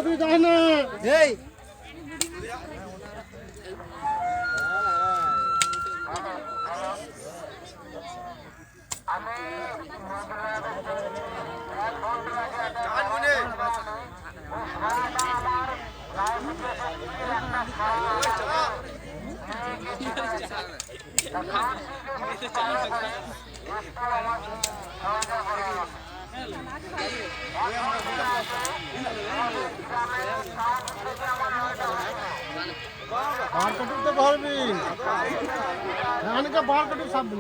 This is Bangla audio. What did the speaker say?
তুই যাস না এই बाहर कटू तो घर भी धान का बाहर कटू सब